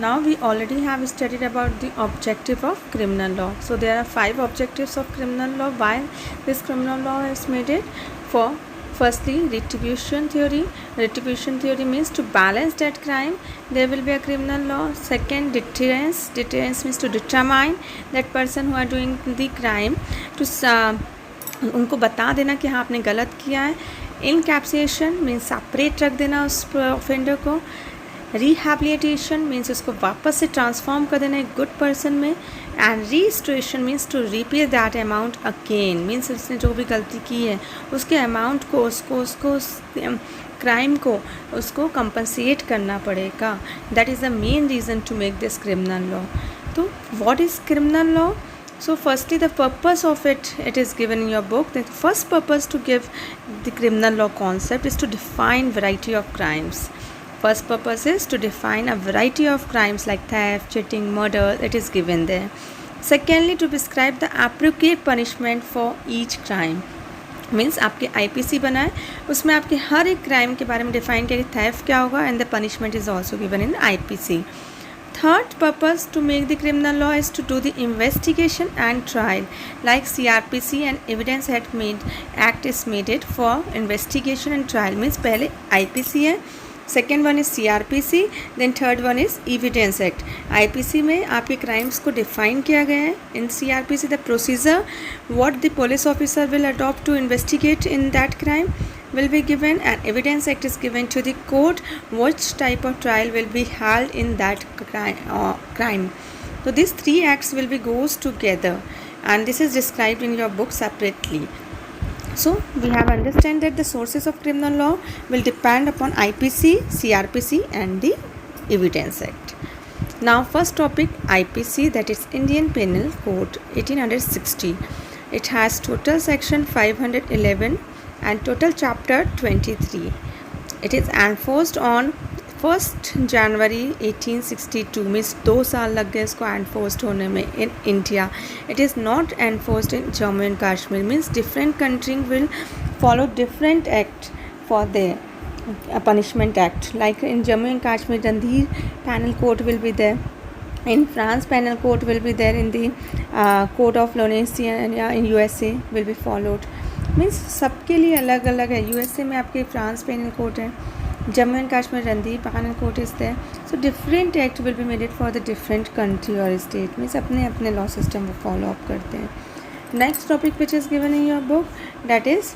Now we already have studied about the objective of criminal law. So there are 5 objectives of criminal law. Why this criminal law is made it? For firstly, retribution theory. Retribution theory means to balance that crime, there will be a criminal law. Second, deterrence. Deterrence means to determine that person who are doing the crime, to उनको बता देना कि हाँ आपने गलत किया है. Encapsulation means separate रख देना उस ऑफेंडर को. रिहैबिलिटेशन मीन्स उसको वापस से ट्रांसफॉर्म कर देना एक गुड पर्सन में. And restoration means to repay that amount again, means उसने जो भी गलती की है उसके अमाउंट को उसको क्राइम को उसको कंपनसेट करना पड़ेगा. That is the main reason to make this criminal law. तो what is criminal law? So firstly, the purpose of it is given in your book. The first purpose to give the criminal law concept is to define variety of crimes. First purpose is to define a variety of crimes like theft, cheating, murder. It is given there. Secondly, to prescribe the appropriate punishment for each crime. Means आपके IPC बना है, उसमें आपके हर एक crime के बारे में define किया कि थेफ्ट क्या होगा and the punishment is also given in IPC. Third purpose to make the criminal law is to do the investigation and trial, like CRPC and Evidence Act is made it for investigation and trial. Means पहले IPC है, second one is CRPC, then third one is Evidence Act. IPC में आपके crimes को define किया गया है. In CRPC the procedure what the police officer will adopt to investigate in that crime will be given, and Evidence Act is given to the court which type of trial will be held in that crime. So these 3 acts will be goes together, and this is described in your book separately. So we have understand that the sources of criminal law will depend upon IPC, CRPC and the Evidence Act. Now first topic, IPC, that is Indian Penal Code 1860. It has total section 511 and total chapter 23. It is enforced on 1st January 1862. Means 2 साल लग गए इसको enforced होने में in India. It is not enforced in Jammu and Kashmir. Means different country will follow different act for the punishment act. Like in Jammu and Kashmir, Randir penal code will be there. In France, penal code will be there. In the code of Lorenzi in USA will be followed. Means सबके लिए अलग अलग है. USA में आपके France penal code है, Jammu and Kashmir Randeep penal code is there. So different act will be made it for the different country और state. Means अपने अपने लॉ सिस्टम को फॉलो अप करते हैं. Next topic which is given in your book, that is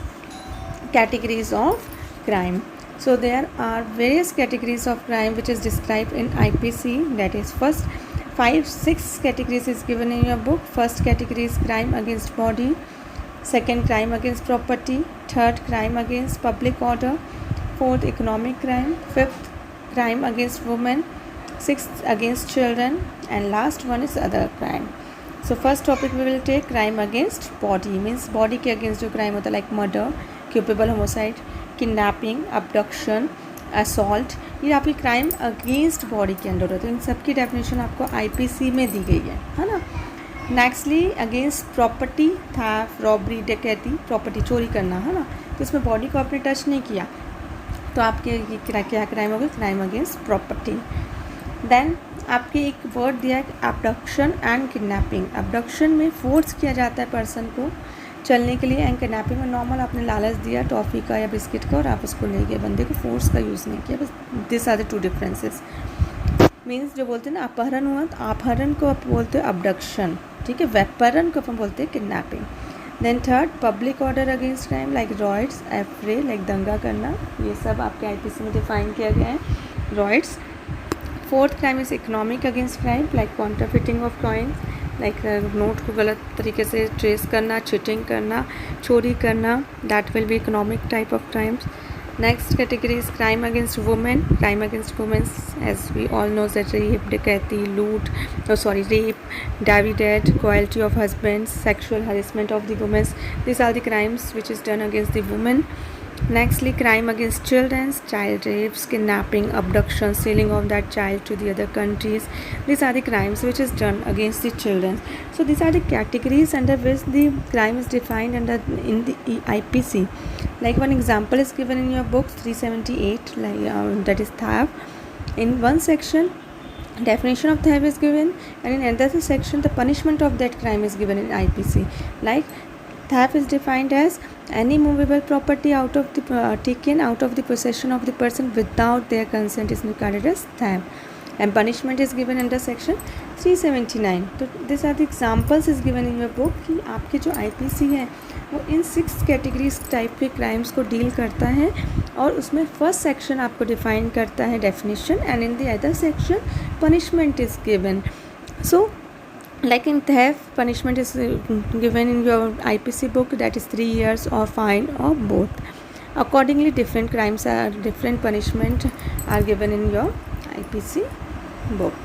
categories of crime. So there are various categories of crime which is described in IPC. That is first 5-6 categories is given in your book. First category is crime against body. Second, crime against property. Third, crime against public order. Fourth, economic crime. Fifth, crime against women. Sixth, against children. And last one is other crime. So first topic we will take crime against body. Means body के against जो crime होता है like murder, culpable homicide, kidnapping, abduction, assault, ये आपकी crime against body के under होते हैं. इन सब की डेफिनेशन आपको IPC में दी गई है ना. नेक्स्टली अगेंस्ट प्रॉपर्टी था, रॉबरी, डकैती, प्रॉपर्टी चोरी करना है ना. तो इसमें बॉडी को आपने टच नहीं किया तो आपके क्या क्राइम होगा, क्राइम अगेंस्ट प्रॉपर्टी. देन आपके एक वर्ड दिया है अबडक्शन एंड किडनैपिंग. अबडक्शन में फोर्स किया जाता है पर्सन को चलने के लिए, एंड किडनैपिंग में नॉर्मल आपने लालच दिया टॉफ़ी का या बिस्किट का और आप उसको ले गए, बंदे को फोर्स का यूज़ नहीं किया. बस this are the 2 differences. Means जो बोलते हैं ना अपहरण हुआ, तो अपहरण को आप बोलते हो अबडक्शन, ठीक है. व्यापहरण को अपन बोलते हैं kidnapping. Then third, public order against crime like riots, affray like दंगा करना, ये सब आपके IPC में डिफाइन किया गया है, riots. Fourth, crime is economic against crime like counterfeiting of coins, like note को गलत तरीके से ट्रेस करना, चीटिंग करना, चोरी करना, that will be economic type of crimes. Next category is crime against women. Crime against women as we all know that rape, डकैती, लूट, रेप, डाविडेड, cruelty of husband, sexual harassment of the womens. This are the crimes which is done against the women. Nextly, crime against children, child rapes, kidnapping, abduction, selling of that child to the other countries. These are the crimes which is done against the children. So these are the categories under which the crime is defined in the IPC. Like one example is given in your book 378, that is theft. In one section definition of theft is given, and in another section the punishment of that crime is given in IPC. Like theft is defined as any movable property taken out of the possession of the person without their consent is regarded as theft, and punishment is given under section 379. तो this are the examples is given in your book कि आपके जो IPC है वो इन 6 categories type के crimes को deal करता है, और उसमें फर्स्ट सेक्शन आपको डिफाइन करता है definition, and in the other section punishment is given. So like in theft, punishment is given in your IPC book, that is 3 years or fine or both. Accordingly, different crimes are different punishment are given in your IPC book.